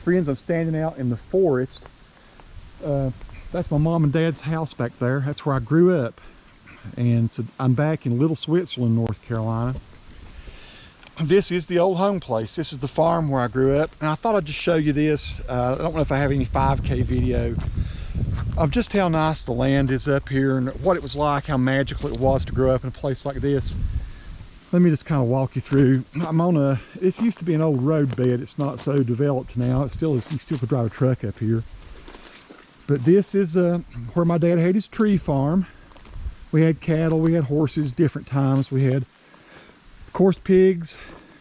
Friends, I'm standing out in the forest. That's my mom and dad's house back there. That's where I grew up. And so I'm back in Little Switzerland, North Carolina. This is the old home place. This is the farm where I grew up. And I thought I'd just show you this. I don't know if I have any 5K video of just how nice the land is up here and what it was like, how magical it was to grow up in a place like this. Let me just kind of walk you through. I'm on this used to be an old road bed. It's not so developed now. It still is, you still could drive a truck up here. But this is where my dad had his tree farm. We had cattle, we had horses, different times. We had, of course, pigs.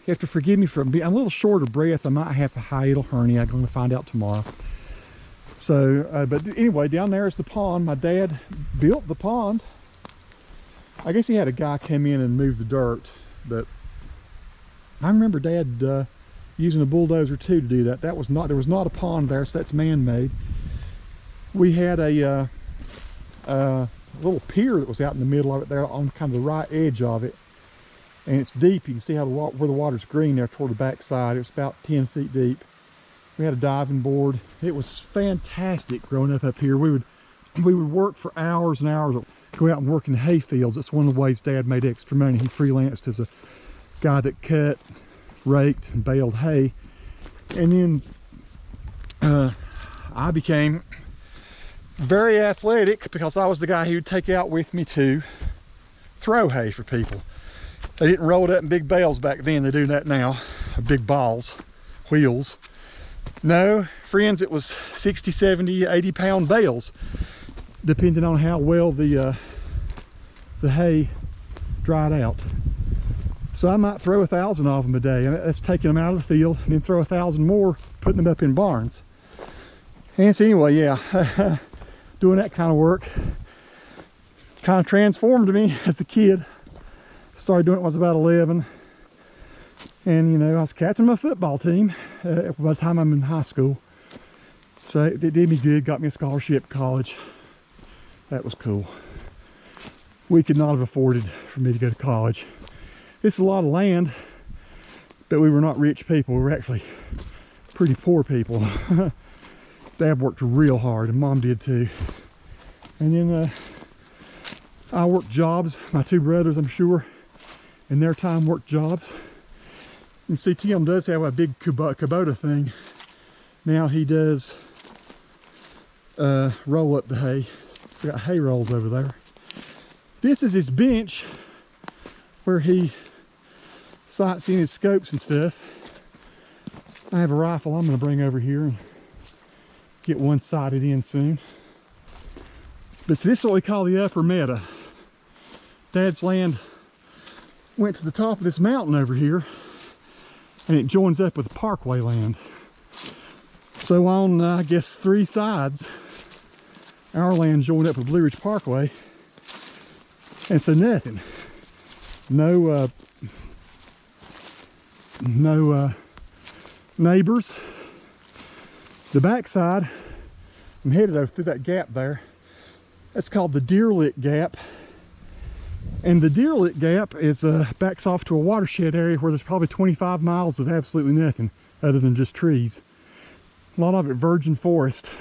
You have to forgive me for I'm a little short of breath. I might have a hiatal hernia. I'm going to find out tomorrow. So, but anyway, down there is the pond. My dad built the pond. I guess he had a guy come in and move the dirt, but I remember Dad using a bulldozer too to do that. There was not a pond there, so that's man-made. We had a little pier that was out in the middle of it there on kind of the right edge of it, and it's deep. You can see how where the water's green there toward the back side. It was about 10 feet deep. We had a diving board. It was fantastic growing up here. We would work for hours and hours, go out and work in hay fields. That's one of the ways Dad made extra money. He freelanced as a guy that cut, raked, and baled hay. And then I became very athletic because I was the guy he would take out with me to throw hay for people. They didn't roll it up in big bales back then. They do that now, big balls, wheels. No, friends, it was 60, 70, 80 pound bales, depending on how well the hay dried out. So I might throw 1,000 of them a day. That's taking them out of the field and then throw 1,000 more, putting them up in barns. And so anyway, yeah, doing that kind of work kind of transformed me as a kid. Started doing it when I was about 11. And, you know, I was captain of my football team by the time I'm in high school. So it did me good, got me a scholarship to college. That was cool. We could not have afforded for me to go to college. It's a lot of land, but we were not rich people. We were actually pretty poor people. Dad worked real hard, and Mom did too. And then I worked jobs. My two brothers, I'm sure, in their time worked jobs. And see, Tim does have a big Kubota thing. Now he does roll up the hay. We got hay rolls over there. This is his bench where he sights in his scopes and stuff. I have a rifle I'm going to bring over here and get one sighted in soon. But this is what we call the upper meadow. Dad's land went to the top of this mountain over here, and it joins up with the parkway land. So on, I guess, 3 sides, our land joined up with Blue Ridge Parkway. And so nothing. No neighbors. The backside, I'm headed over through that gap there. That's called the Deer Lick Gap. And the Deer Lick Gap is backs off to a watershed area where there's probably 25 miles of absolutely nothing other than just trees. A lot of it virgin forest.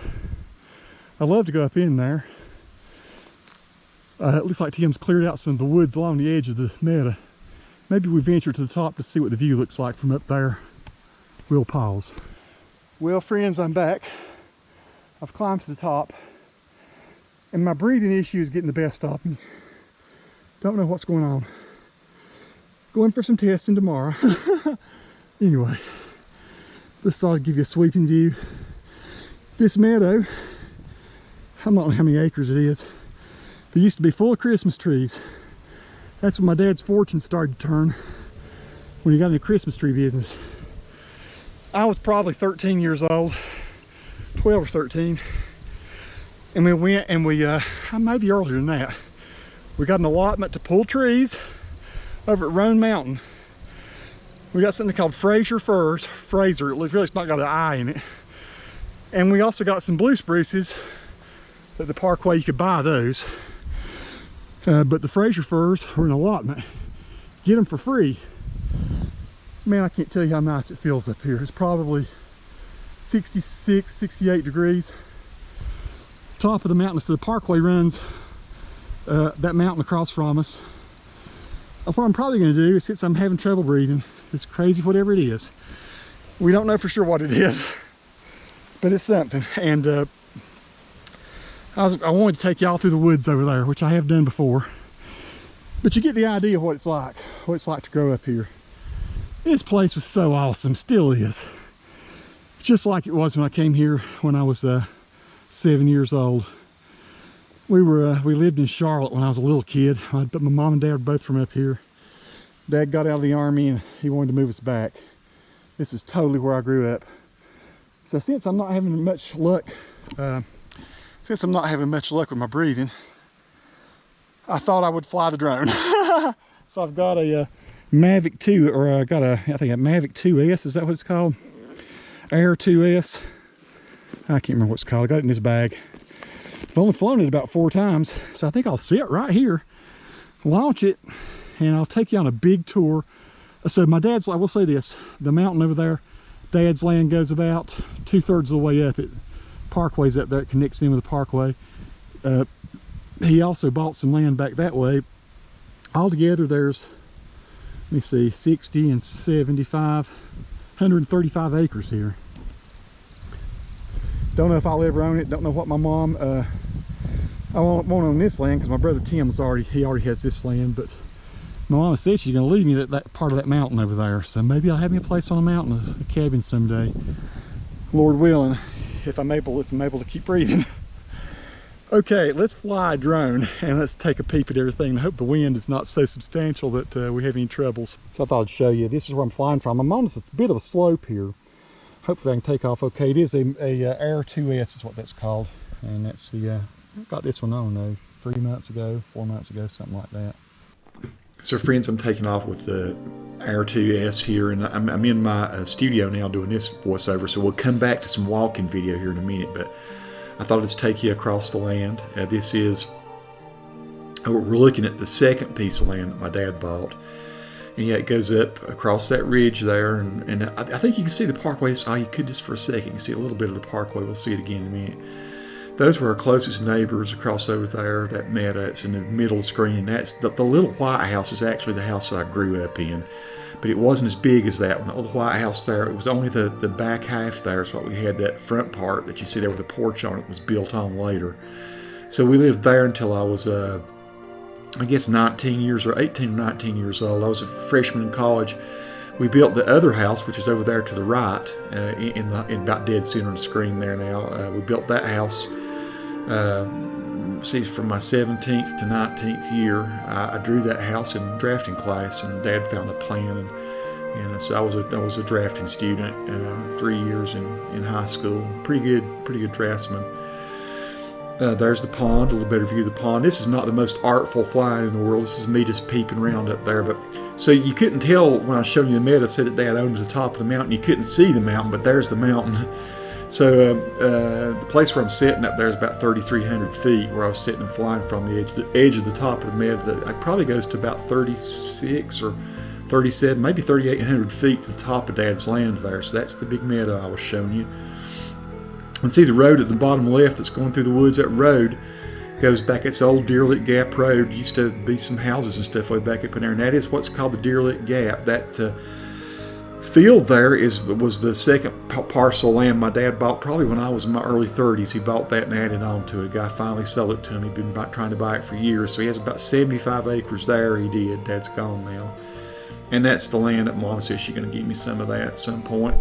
I love to go up in there. It looks like Tim's cleared out some of the woods along the edge of the meadow. Maybe we venture to the top to see what the view looks like from up there. We'll pause. Well, friends, I'm back. I've climbed to the top, and my breathing issue is getting the best of me. Don't know what's going on. Going for some testing tomorrow. Anyway, just thought I'd give you a sweeping view. This meadow, I don't know how many acres it is. It used to be full of Christmas trees. That's when my dad's fortune started to turn, when he got into the Christmas tree business. I was probably 13 years old, 12 or 13. And we went and maybe earlier than that, we got an allotment to pull trees over at Roan Mountain. We got something called Fraser firs. Fraser, it looks really, it's not got an I in it. And we also got some blue spruces at the Parkway. You could buy those. But the Fraser firs were an allotment. Get them for free. Man, I can't tell you how nice it feels up here. It's probably 66, 68 degrees. Top of the mountain, so the parkway runs that mountain across from us. What I'm probably going to do is, since I'm having trouble breathing, it's crazy whatever it is. We don't know for sure what it is, but it's something. And I wanted to take y'all through the woods over there, which I have done before. But you get the idea of what it's like to grow up here. This place was so awesome, still is. Just like it was when I came here when I was 7 years old. We lived in Charlotte when I was a little kid, but my mom and dad were both from up here. Dad got out of the Army and he wanted to move us back. This is totally where I grew up. So since I'm not having much luck, with my breathing, I thought I would fly the drone. So I've got a Mavic 2, or I think a Mavic 2S, is that what it's called? Air 2S. I can't remember what it's called. I got it in this bag. I've only flown it about 4 times, so I think I'll sit right here, launch it, and I'll take you on a big tour. So my dad's, I will say this, the mountain over there, Dad's land goes about 2/3 of the way up. Parkway's up there, it connects in with the parkway. He also bought some land back that way. Altogether there's, let me see, 60 and 75, 135 acres here. Don't know if I'll ever own it. Don't know what my mom, I won't own this land because my brother Tim's already has this land, but my mama said she's gonna leave me at that part of that mountain over there. So maybe I'll have me a place on a mountain, a cabin someday. Lord willing, if I'm able to keep breathing. Okay, let's fly a drone and let's take a peep at everything. I hope the wind is not so substantial that we have any troubles. So I thought I'd show you. This is where I'm flying from. I'm on a bit of a slope here. Hopefully I can take off okay. It is a Air 2S is what that's called. And that's the, I got this one, I don't know, 3 months ago, 4 months ago, something like that. So friends, I'm taking off with the Air 2S here, and I'm in my studio now doing this voiceover, so we'll come back to some walking video here in a minute, but I thought I'd just take you across the land. This is, we're looking at the second piece of land that my dad bought. And yeah, it goes up across that ridge there, and I think you can see the parkway. Oh, you could just for a second. You can see a little bit of the parkway. We'll see it again in a minute. Those were our closest neighbors across over there, that meadow. It's in the middle of the screen, and that's the little white house is actually the house that I grew up in. But it wasn't as big as that one. The little white house there, it was only the back half there. So we had that front part that you see there with the porch on it was built on later. So we lived there until I was, I guess 18 or 19 years old. I was a freshman in college. We built the other house, which is over there to the right, in about dead center of the screen there now. We built that house, from my 17th to 19th year. I drew that house in drafting class, and Dad found a plan, and so I was a drafting student, 3 years in high school. Pretty good draftsman. There's the pond, a little better view of the pond. This is not the most artful flying in the world. This is me just peeping around up there. But so you couldn't tell when I was showing you the meadow. I said that Dad owned the top of the mountain. You couldn't see the mountain, but there's the mountain. So the place where I'm sitting up there is about 3,300 feet, where I was sitting and flying from the edge of the top of the meadow. It probably goes to about 36 or 37, maybe 3,800 feet to the top of Dad's land there. So that's the big meadow I was showing you. And see the road at the bottom left that's going through the woods. That road goes back. It's old Deer Lick Gap Road. It used to be some houses and stuff way back up in there, and that is what's called the Deer Lick Gap. That field there was the second parcel of land my dad bought probably when I was in my early 30s. He bought that and added on to it. A guy finally sold it to him. He'd been trying to buy it for years, so he has about 75 acres there. He did. Dad's gone now, and that's the land that Mom says she's going to give me some of that at some point.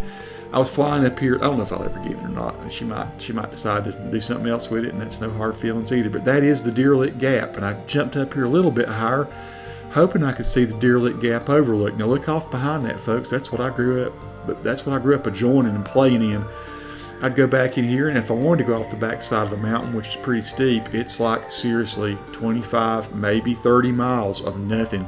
I was flying up here. I don't know if I'll ever give it or not. She might decide to do something else with it, and that's no hard feelings either. But that is the Deer Lick Gap, and I jumped up here a little bit higher, hoping I could see the Deer Lick Gap overlook. Now look off behind that, folks. That's what I grew up. But that's what I grew up adjoining and playing in. I'd go back in here, and if I wanted to go off the back side of the mountain, which is pretty steep, it's like seriously 25, maybe 30 miles of nothing.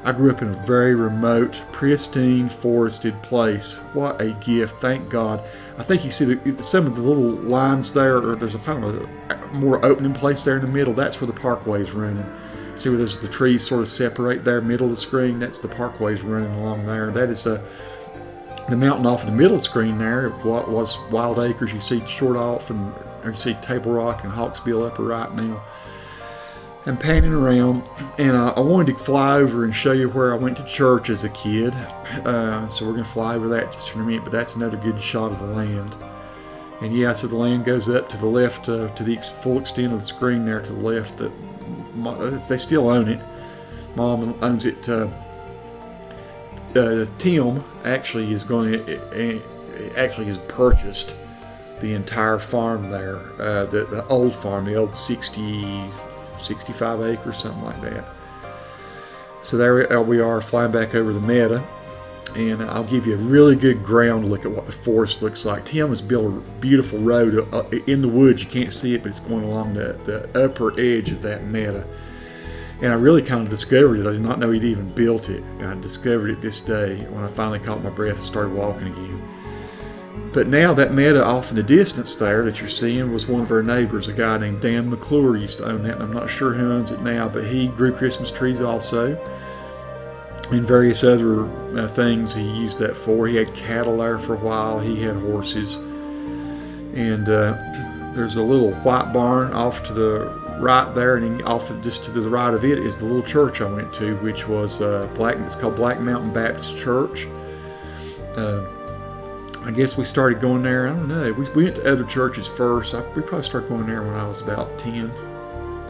I grew up in a very remote, pristine, forested place. What a gift, thank God. I think you see some of the little lines there, or there's a kind of a more opening place there in the middle. That's where the parkway is running. See where there's the trees sort of separate there, middle of the screen? That's the parkway's running along there. That is The mountain off in the middle of the screen there was Wild Acres. You see Short Off, and you see Table Rock and Hawksbill upper right now. And panning around, and I wanted to fly over and show you where I went to church as a kid. So we're going to fly over that just for a minute, but that's another good shot of the land. And yeah, so the land goes up to the left, to the full extent of the screen there to the left. They still own it. Mom owns it. Tim actually has purchased the entire farm there, the old farm, the old 65 acres, something like that. So there we are, flying back over the meadow, and I'll give you a really good ground look at what the forest looks like. Tim has built a beautiful road in the woods. You can't see it, but it's going along the upper edge of that meadow. And I really kind of discovered it. I did not know he'd even built it. And I discovered it this day when I finally caught my breath and started walking again. But now that meadow off in the distance there that you're seeing was one of our neighbors. A guy named Dan McClure used to own that, and I'm not sure who owns it now, but he grew Christmas trees also, and various other things he used that for. He had cattle there for a while. He had horses. And there's a little white barn off to the right there, and just to the right of it is the little church I went to, which was it's called Black Mountain Baptist Church. I guess we started going there, I don't know, we went to other churches first. We probably started going there when I was about 9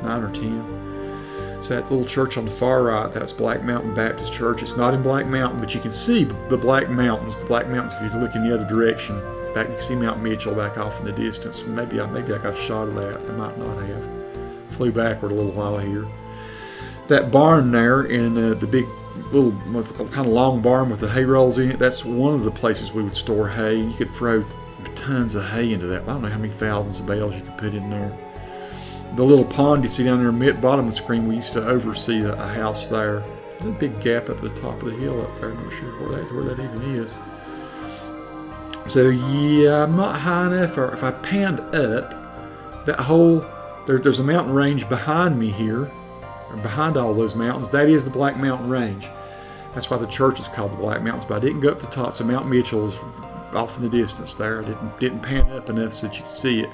or 10. So that little church on the far right, that's Black Mountain Baptist Church. It's not in Black Mountain, but you can see the Black Mountains. The Black Mountains, if you look in the other direction, back you can see Mount Mitchell back off in the distance. And maybe I got a shot of that. I might not have. Flew backward a little while here. That barn there, and the big little kind of long barn with the hay rolls in it, that's one of the places we would store hay. You could throw tons of hay into that. I don't know how many thousands of bales you could put in there. The little pond you see down there mid bottom of the screen, we used to oversee a house there. There's a big gap up at the top of the hill up there. I'm not sure where that even is. So yeah, I'm not high enough. Or if I panned up, that whole there's a mountain range behind me here, or behind all those mountains. That is the Black Mountain Range. That's why the church is called the Black Mountains. But I didn't go up the top, so Mount Mitchell is off in the distance there. I didn't pan up enough so that you could see it.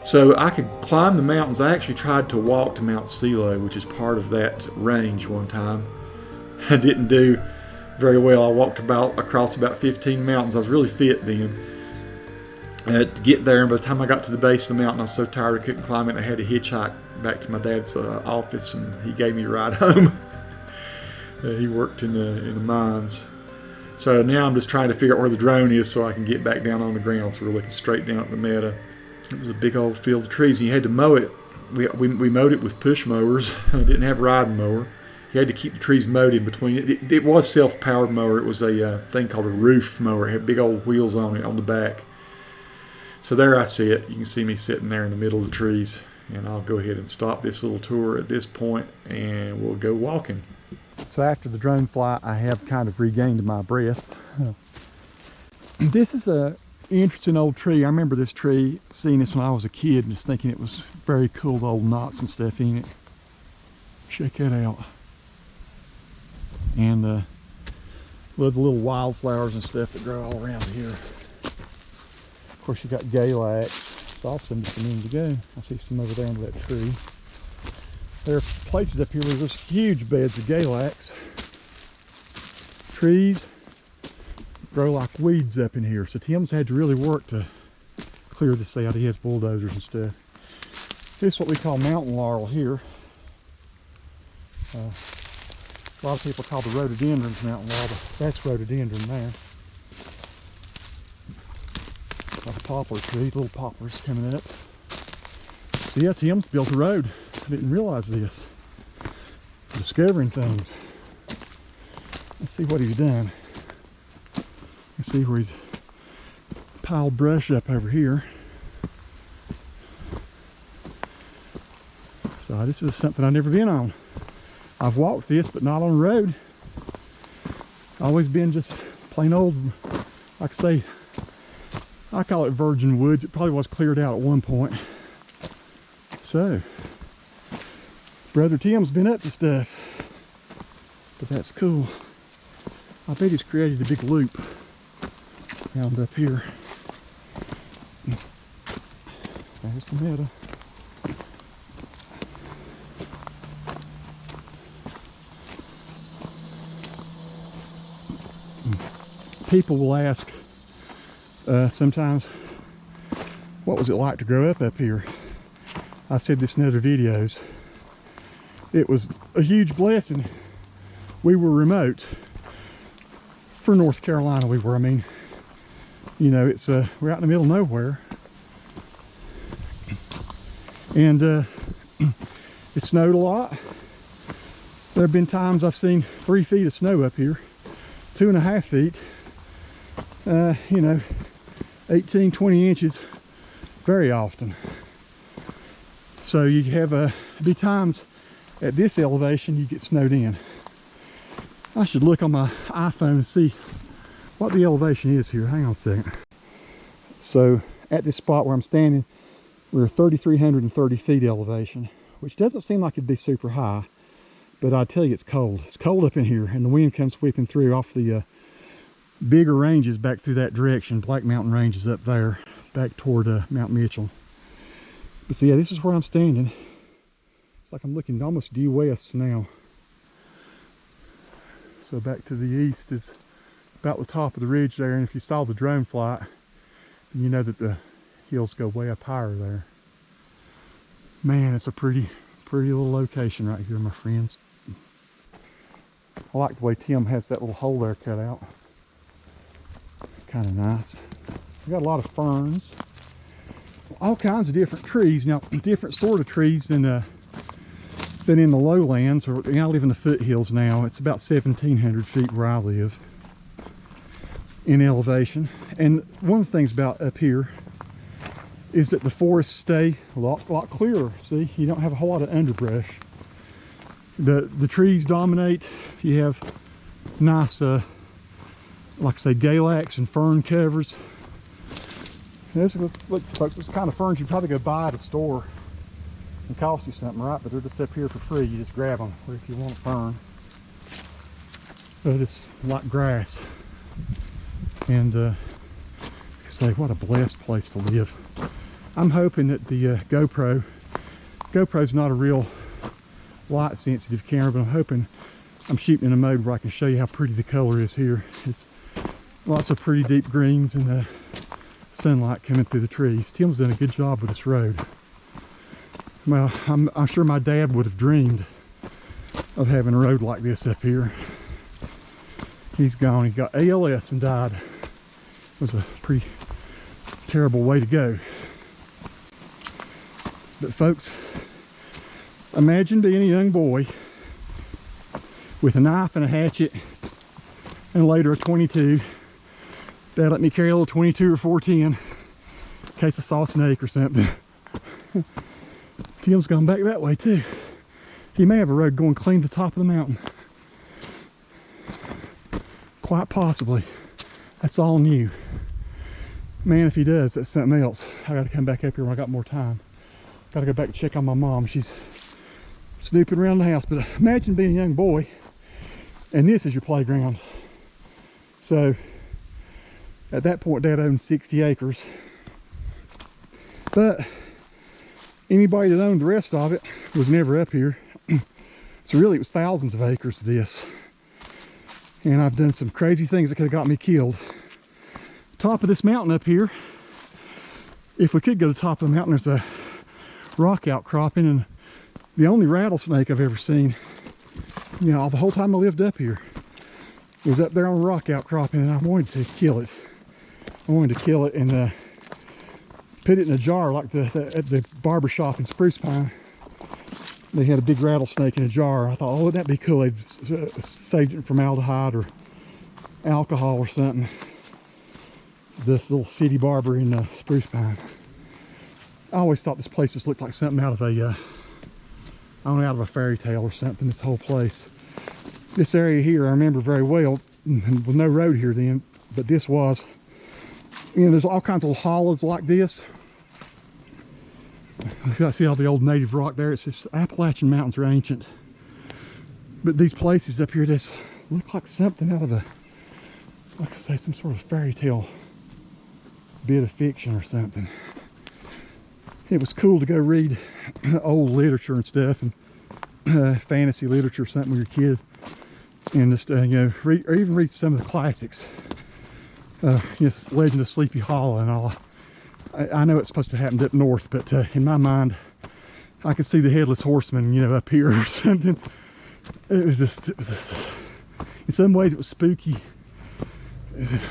So I could climb the mountains. I actually tried to walk to Mount Silo, which is part of that range one time. I didn't do very well. I walked across about 15 mountains. I was really fit then. To get there, and by the time I got to the base of the mountain, I was so tired I couldn't climb it. I had to hitchhike back to my dad's office, and he gave me a ride home. He worked in the mines. So now I'm just trying to figure out where the drone is so I can get back down on the ground. So we're looking straight down at the meadow. It was a big old field of trees, and you had to mow it. We mowed it with push mowers. I didn't have a riding mower. You had to keep the trees mowed in between. It was self-powered mower. It was a thing called a roof mower. It had big old wheels on it on the back. So there I sit. You can see me sitting there in the middle of the trees. And I'll go ahead and stop this little tour at this point, and we'll go walking. So after the drone flight, I have kind of regained my breath. This is a interesting old tree. I remember this tree, seeing this when I was a kid, and just thinking it was very cool, the old knots and stuff in it. Check that out. And love the little wildflowers and stuff that grow all around here. Of course, you got Galax. Saw some just a minute ago. I see some over there under that tree. There are places up here where there's huge beds of Galax. Trees grow like weeds up in here. So Tim's had to really work to clear this out. He has bulldozers and stuff. This is what we call mountain laurel here. A lot of people call the rhododendrons mountain laurel, but that's rhododendron there. Like a poplar tree, little poplars coming up. So yeah, Tim's built a road. I didn't realize this. Discovering things. Let's see what he's done. Let's see where he's piled brush up over here. So this is something I've never been on. I've walked this, but not on the road. Always been just plain old, like I say, I call it virgin woods. It probably was cleared out at one point. So, Brother Tim's been up to stuff, but that's cool. I bet he's created a big loop. Round up here. There's the meadow. People will ask sometimes, what was it like to grow up here? I said this in other videos. It was a huge blessing. We were remote. For North Carolina we were. I mean, you know, it's we're out in the middle of nowhere. And it snowed a lot. There have been times I've seen 3 feet of snow up here, 2.5 feet, you know, 18, 20 inches very often. So you have be times at this elevation you get snowed in. I should look on my iPhone and see what the elevation is here. Hang on a second. So at this spot where I'm standing, we're 3,330 feet elevation, which doesn't seem like it'd be super high, but I tell you it's cold. It's cold up in here, and the wind comes sweeping through off the bigger ranges back through that direction. Black Mountain Range is up there, back toward Mount Mitchell. But so yeah, this is where I'm standing. It's like I'm looking almost due west now. So back to the east is about the top of the ridge there, and if you saw the drone flight, then you know that the hills go way up higher there. Man, it's a pretty little location right here, my friends. I like the way Tim has that little hole there cut out. Kind of nice. We got a lot of ferns, all kinds of different trees. Now, different sort of trees than in the lowlands. Or I live in the foothills now. It's about 1,700 feet where I live in elevation. And one of the things about up here is that the forests stay a lot clearer. See, you don't have a whole lot of underbrush. The trees dominate. You have nice, like I say, galax and fern covers. This, look, folks, this kind of ferns you probably go buy at a store and cost you something, right? But they're just up here for free. You just grab them, or if you want a fern. But it's like grass. And like I say, what a blessed place to live. I'm hoping that the GoPro's not a real light sensitive camera, but I'm hoping I'm shooting in a mode where I can show you how pretty the color is here. It's lots of pretty deep greens and sunlight coming through the trees. Tim's done a good job with this road. Well, I'm sure my dad would have dreamed of having a road like this up here. He's gone. He got ALS and died. It was a pretty terrible way to go. But folks, imagine being a young boy with a knife and a hatchet and later a 22. Dad let me carry a little 22 or 410 in case I saw a snake or something. Tim's gone back that way too. He may have a road going clean to the top of the mountain. Quite possibly. That's all new. Man, if he does, that's something else. I gotta come back up here when I got more time. Gotta go back and check on my mom. She's snooping around the house. But imagine being a young boy and this is your playground. So at that point, Dad owned 60 acres. But anybody that owned the rest of it was never up here. So really it was thousands of acres of this. And I've done some crazy things that could have got me killed. Top of this mountain up here, if we could go to the top of the mountain, there's a rock outcropping, and the only rattlesnake I've ever seen, you know, the whole time I lived up here, was up there on a rock outcropping, and I wanted to kill it. I wanted to kill it and put it in a jar like at the barber shop in Spruce Pine. They had a big rattlesnake in a jar. I thought, oh, wouldn't that be cool? They'd saved it from formaldehyde or alcohol or something. This little city barber in Spruce Pine. I always thought this place just looked like something out of a, I don't know, out of a fairy tale or something, this whole place. This area here, I remember very well, with no road here then, but this was, you know, there's all kinds of little hollows like this. You see all the old native rock there. It's just Appalachian mountains are ancient. But these places up here just look like something out of a, like I say, some sort of fairy tale bit of fiction or something. It was cool to go read old literature and stuff, and fantasy literature or something with your kid, and just you know, read, or even read some of the classics. You know, Legend of Sleepy Hollow and all. I know it's supposed to happen up north, but in my mind, I could see the Headless Horseman, you know, up here or something. It was just, in some ways it was spooky.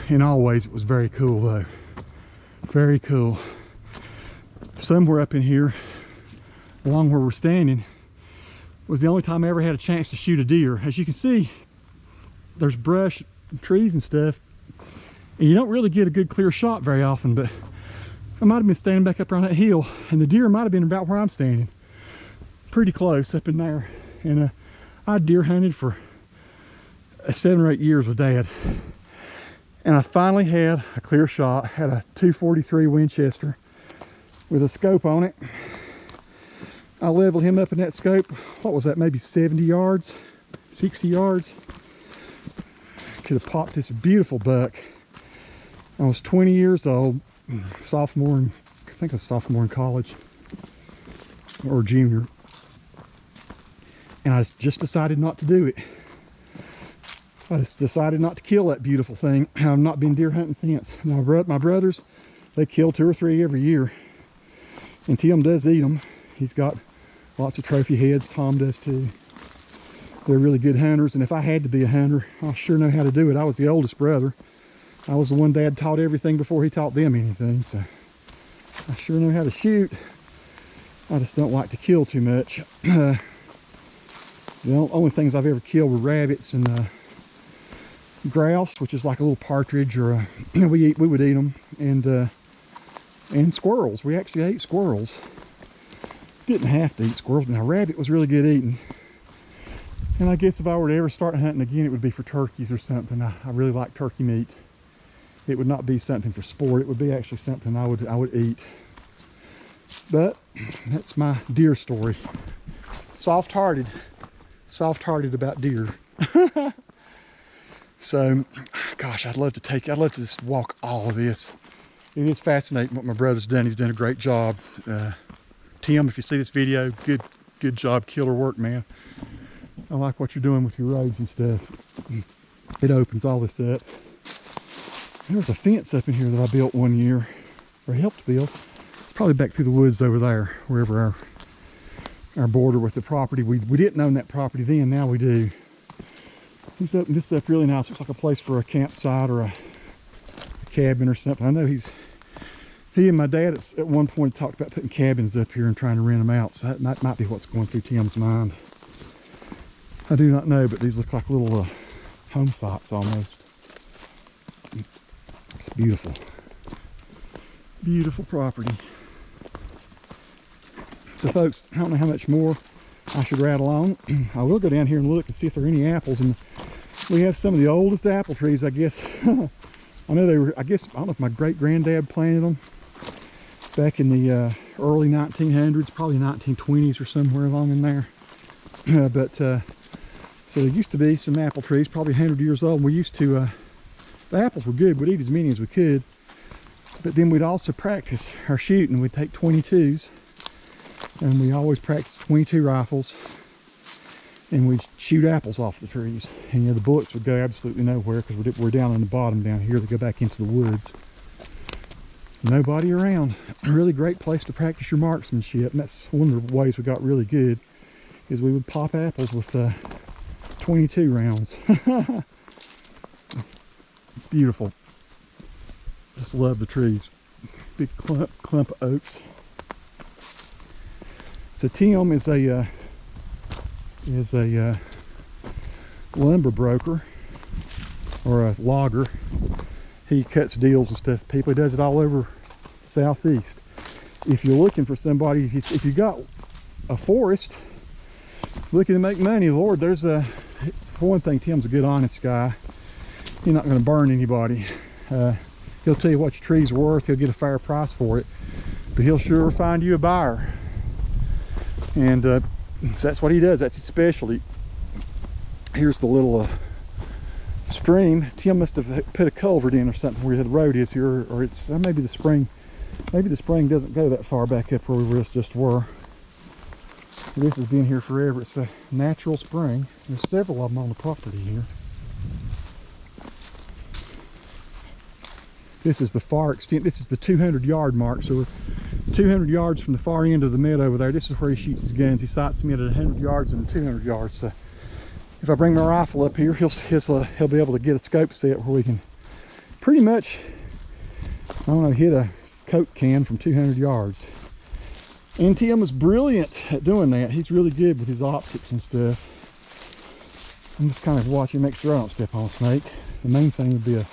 In all ways it was very cool though. Very cool. Somewhere up in here, along where we're standing, was the only time I ever had a chance to shoot a deer. As you can see, there's brush and trees and stuff, and you don't really get a good clear shot very often, but I might have been standing back up around that hill, and the deer might have been about where I'm standing. Pretty close up in there. And I deer hunted for 7 or 8 years with Dad. And I finally had a clear shot. Had a .243 Winchester with a scope on it. I leveled him up in that scope. What was that, maybe 70 yards, 60 yards? Could have popped this beautiful buck. I was 20 years old, sophomore in, I think I was sophomore in college, or junior. And I just decided not to do it. I just decided not to kill that beautiful thing. I've not been deer hunting since. My brothers, they kill 2 or 3 every year. And Tim does eat them. He's got lots of trophy heads. Tom does too. They're really good hunters. And if I had to be a hunter, I sure know how to do it. I was the oldest brother. I was the one Dad taught everything before he taught them anything. So I sure know how to shoot. I just don't like to kill too much. The only things I've ever killed were rabbits and grouse, which is like a little partridge, or we would eat them, and squirrels. We actually ate squirrels. Didn't have to eat squirrels. Now rabbit was really good eating, and I guess if I were to ever start hunting again, it would be for turkeys or something. I really like turkey meat. It would not be something for sport. It would be actually something I would eat. But that's my deer story. Soft-hearted about deer. So, gosh, I'd love to just walk all of this. It is fascinating what my brother's done. He's done a great job. Tim, if you see this video, good job, killer work, man. I like what you're doing with your roads and stuff. It opens all this up. There's a fence up in here that I built one year, or helped build. It's probably back through the woods over there, wherever our border with the property. We didn't own that property then, now we do. This is up really nice. Looks like a place for a campsite or a cabin or something. I know he and my dad at one point talked about putting cabins up here and trying to rent them out. So that might be what's going through Tim's mind. I do not know, but these look like little home sites almost. It's beautiful. Beautiful property. So folks, I don't know how much more I should rattle on. I will go down here and look and see if there are any apples. And we have some of the oldest apple trees, I guess. I know they were, I don't know if my great-granddad planted them back in the early 1900s, probably 1920s or somewhere along in there. So there used to be some apple trees, probably 100 years old. We used to, the apples were good. We'd eat as many as we could. But then we'd also practice our shooting. We'd take .22s. And we always practiced .22 rifles, and we'd shoot apples off the trees. And you know, the bullets would go absolutely nowhere because we're down on the bottom down here. They go back into the woods. Nobody around. A really great place to practice your marksmanship. And that's one of the ways we got really good, is we would pop apples with .22 rounds. Beautiful. Just love the trees. Big clump of oaks. So Tim is a lumber broker, or a logger. He cuts deals and stuff. People, he does it all over Southeast. If you're looking for somebody, if you got a forest looking to make money, Lord, there's for one thing, Tim's a good, honest guy. He's not going to burn anybody. He'll tell you what your tree's worth. He'll get a fair price for it, but he'll sure find you a buyer. And so that's what he does. That's his specialty. Here's the little stream. Tim must have put a culvert in or something where the road is here, or it's maybe the spring. Maybe the spring doesn't go that far back up where we just were. This has been here forever. It's a natural spring. There's several of them on the property here. This is the far extent. This is the 200-yard mark. So we're 200 yards from the far end of the meadow over there. This is where he shoots his guns. He sights me at 100 yards and 200 yards. So if I bring my rifle up here, he'll be able to get a scope set where we can pretty much, I don't know, hit a Coke can from 200 yards. And Tim was brilliant at doing that. He's really good with his optics and stuff. I'm just kind of watching, make sure I don't step on a snake. The main thing would be a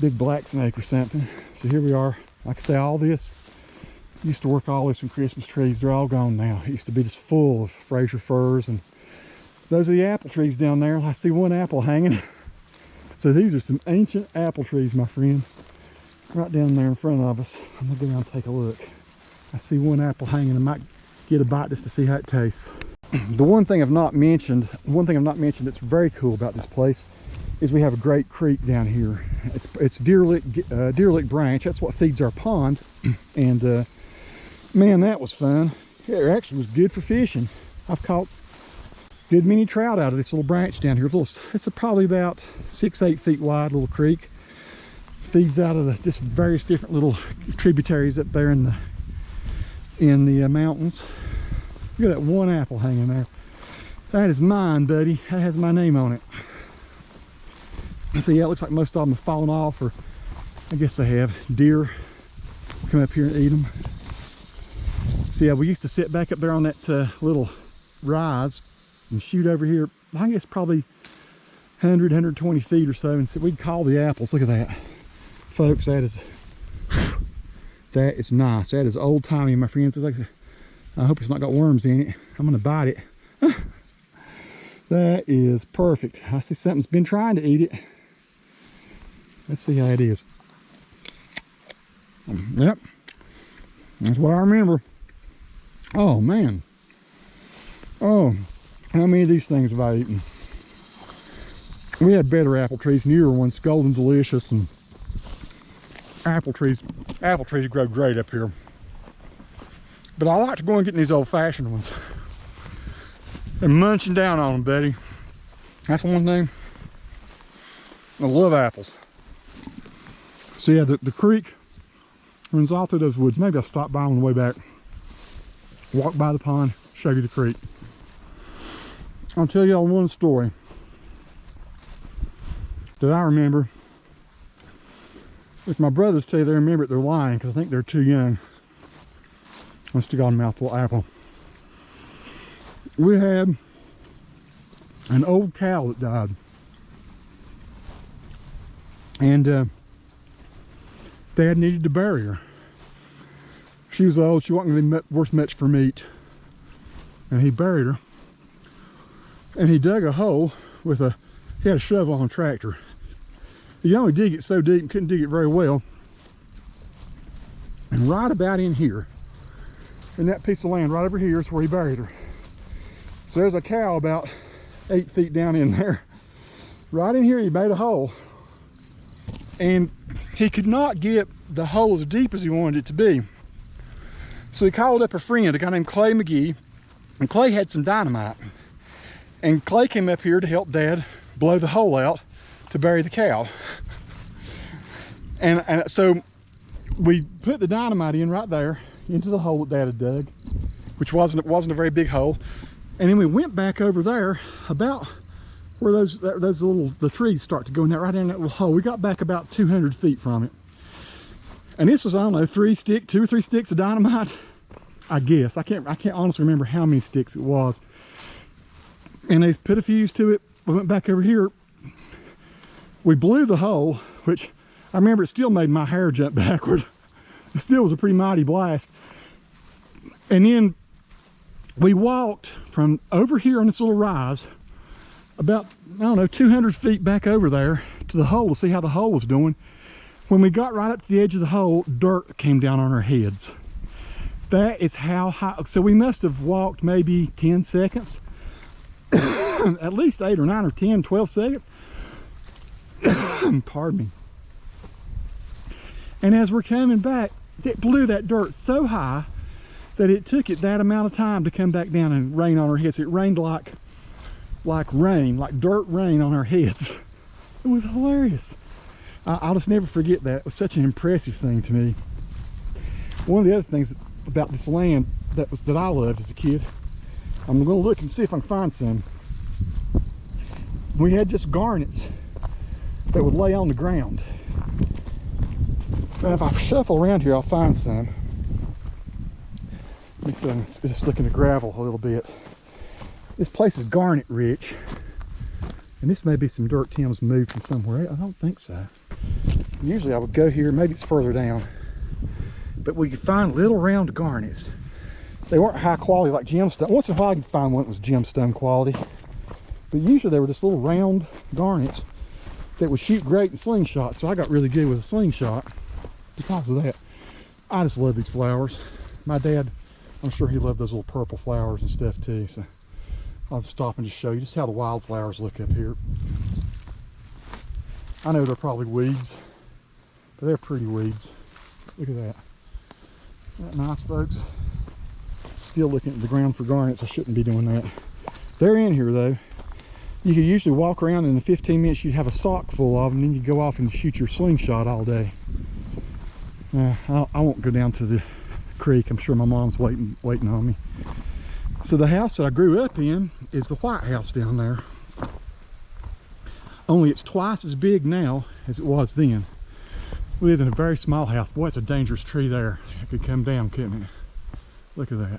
big black snake or something. So here we are. Like I say, all this, used to work all this in Christmas trees. They're all gone now. It used to be just full of Fraser firs, and those are the apple trees down there. I see one apple hanging. So these are some ancient apple trees, my friend, right down there in front of us. I'm gonna go down and take a look. I see one apple hanging. I might get a bite just to see how it tastes. The one thing I've not mentioned that's very cool about this place is we have a great creek down here. It's Deer Lick Branch. That's what feeds our pond. And man, that was fun. Yeah, it actually was good for fishing. I've caught good many trout out of this little branch down here. It's probably about 6-8 feet wide little creek. Feeds out of just various different little tributaries up there in the mountains. Look at that one apple hanging there. That is mine, buddy. That has my name on it. So yeah, it looks like most of them have fallen off, or I guess they have. Deer come up here and eat them. So yeah, we used to sit back up there on that little rise and shoot over here. I guess probably 100, 120 feet or so, and so we'd call the apples. Look at that, folks. That is nice. That is old timey, my friends. Like, I hope it's not got worms in it. I'm gonna bite it. That is perfect. I see something's been trying to eat it. Let's see how it is. Yep, that's what I remember. Oh man. Oh, how many of these things have I eaten? We had better apple trees, newer ones, Golden Delicious, and apple trees grow great up here. But I like to go and get these old-fashioned ones and munching down on them, buddy. That's one thing. I love apples. So yeah, the creek runs all through those woods. Maybe I'll stop by on the way back, walk by the pond, show you the creek. I'll tell y'all one story that I remember. If my brothers tell you they remember it, they're lying, because I think they're too young. I still got a mouthful of apple. We had an old cow that died. And Dad needed to bury her. She was old, she wasn't going to be worth much for meat. And he buried her. And he dug a hole with he had a shovel on a tractor. He only dig it so deep and couldn't dig it very well. And right about in here, in that piece of land right over here, is where he buried her. So there's a cow about 8 feet down in there. Right in here he made a hole. And he could not get the hole as deep as he wanted it to be. So he called up a friend, a guy named Clay McGee, and Clay had some dynamite. And Clay came up here to help Dad blow the hole out to bury the cow. And so we put the dynamite in right there into the hole that Dad had dug, which wasn't a very big hole. And then we went back over there about where the trees start to go in that, right in that little hole. We got back about 200 feet from it. And this was, I don't know, 2 or 3 sticks of dynamite, I guess. I can't honestly remember how many sticks it was. And they put a fuse to it. We went back over here. We blew the hole, which I remember it still made my hair jump backward. It still was a pretty mighty blast. And then we walked from over here on this little rise about, I don't know, 200 feet back over there to the hole to see how the hole was doing. When we got right up to the edge of the hole, dirt came down on our heads. That is how high. So we must have walked maybe 10 seconds, at least 8 or 9 or 10, 12 seconds. Pardon me. And as we're coming back, it blew that dirt so high that it took it that amount of time to come back down and rain on our heads. It rained like rain, like dirt rain on our heads. It was hilarious. I'll just never forget that. It was such an impressive thing to me. One of the other things about this land that I loved as a kid, I'm going to look and see if I can find some. We had just garnets that would lay on the ground. And if I shuffle around here, I'll find some. Let me see, I'm just looking at gravel a little bit. This place is garnet rich. And this may be some dirt Tim's moved from somewhere. I don't think so. Usually I would go here, maybe it's further down. But we could find little round garnets. They weren't high quality like gemstone. Once in a while I could find one that was gemstone quality. But usually they were just little round garnets that would shoot great in slingshot. So I got really good with a slingshot because of that. I just love these flowers. My dad, I'm sure he loved those little purple flowers and stuff too. So I'll just stop and just show you just how the wildflowers look up here. I know they're probably weeds, but they're pretty weeds. Look at that. Isn't that nice, folks? Still looking at the ground for garnets. I shouldn't be doing that. They're in here though. You could usually walk around, and in 15 minutes you'd have a sock full of them, and then you go off and shoot your slingshot all day. I won't go down to the creek. I'm sure my mom's waiting on me. So the house that I grew up in is the White House down there. Only it's twice as big now as it was then. We lived in a very small house. Boy, it's a dangerous tree there. It could come down, couldn't it? Look at that.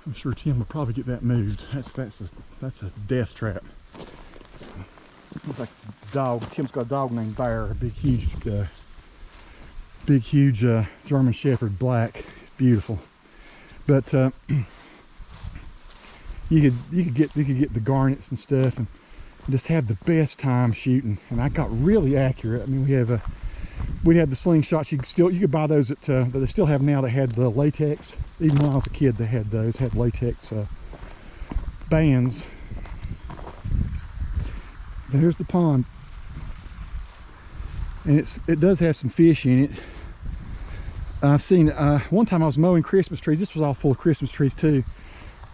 I'm sure Tim will probably get that moved. That's a death trap. Looks like a dog. Tim's got a dog named Bear, a big huge German Shepherd, black. It's beautiful. But you could get the garnets and stuff and just have the best time shooting. And I got really accurate. I mean, we had the slingshots. You could buy those at that they still have now. They had the latex. Even when I was a kid, they had those. Had latex bands. But here's the pond, and it does have some fish in it. I've seen one time I was mowing Christmas trees. This was all full of Christmas trees too.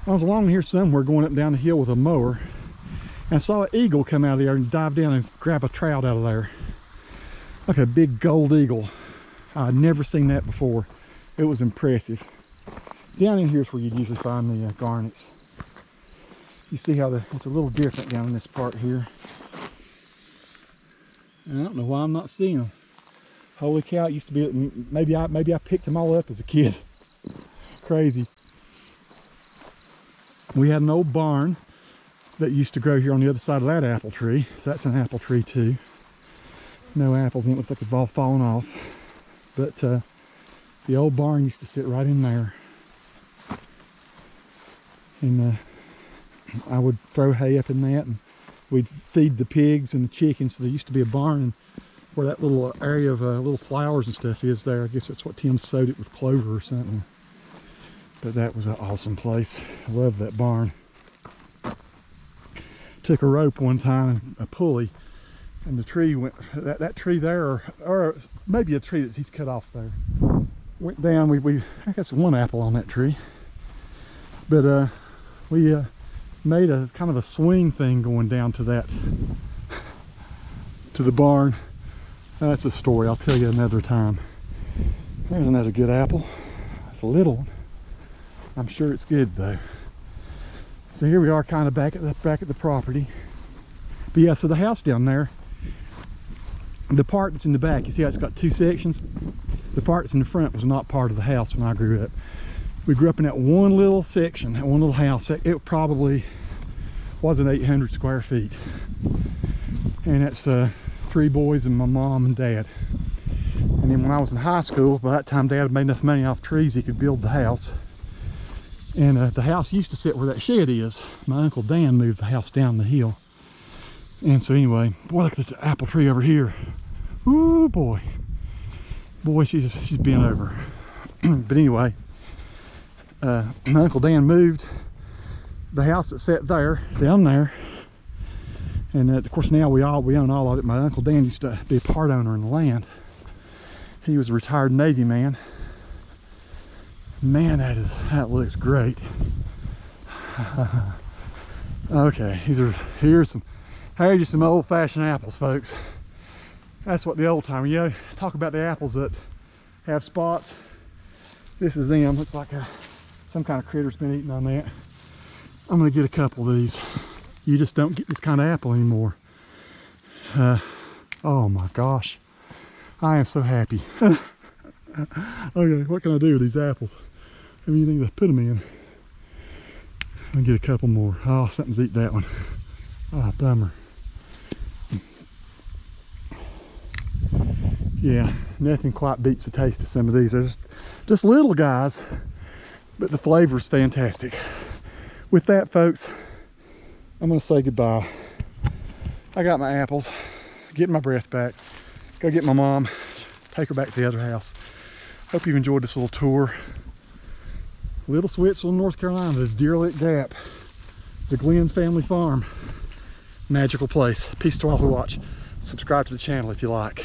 I was along here somewhere going up and down the hill with a mower, and I saw an eagle come out of there and dive down and grab a trout out of there. Like a big gold eagle. I'd never seen that before. It was impressive. Down in here is where you'd usually find the garnets. You see how it's a little different down in this part here. And I don't know why I'm not seeing them. Holy cow, it used to be, maybe I picked them all up as a kid. Crazy. We had an old barn that used to grow here on the other side of that apple tree. So that's an apple tree too. No apples in it, looks like they've all fallen off. But the old barn used to sit right in there. And I would throw hay up in that, and we'd feed the pigs and the chickens. So there used to be a barn, and where that little area of little flowers and stuff is there, I guess that's what Tim sowed it with, clover or something. But that was an awesome place. I love that barn. Took a rope one time, and a pulley, and the tree went, that tree there, or maybe a tree that he's cut off there, went down. I guess one apple on that tree. But we made a kind of a swing thing going down to the barn. That's a story I'll tell you another time. There's another good apple. It's a little one. I'm sure it's good though. So here we are, kind of back at the property. But yeah, so the house down there, the part that's in the back, you see how it's got two sections? The part that's in the front was not part of the house when I grew up. We grew up in that one little section, that one little house. It probably wasn't 800 square feet. And that's 3 boys and my mom and dad. And then when I was in high school, by that time Dad had made enough money off trees he could build the house. And the house used to sit where that shed is. My Uncle Dan moved the house down the hill. And so anyway, boy, look at the apple tree over here. Ooh, boy. Boy, she's bent over. But anyway, my Uncle Dan moved the house that sat there, down there. And of course now we own all of it. My Uncle Dan used to be a part owner in the land. He was a retired Navy man. Man, that looks great. Okay, here's some old-fashioned apples, folks. That's what the old timer, you know, talk about the apples that have spots. This is them. Looks like some kind of critter's been eating on that. I'm gonna get a couple of these. You just don't get this kind of apple anymore. Oh my gosh, I am so happy. Okay, what can I do with these apples? Anything to put them in. I'll get a couple more. Oh, something's eat that one. Ah, bummer. Yeah, nothing quite beats the taste of some of these. They're just little guys, but the flavor's fantastic. With that, folks, I'm gonna say goodbye. I got my apples, getting my breath back. Go get my mom, take her back to the other house. Hope you've enjoyed this little tour. Little Switzerland, North Carolina, the Deer Lick Gap, the Glenn family farm. Magical place. Peace to all who watch. Subscribe to the channel if you like.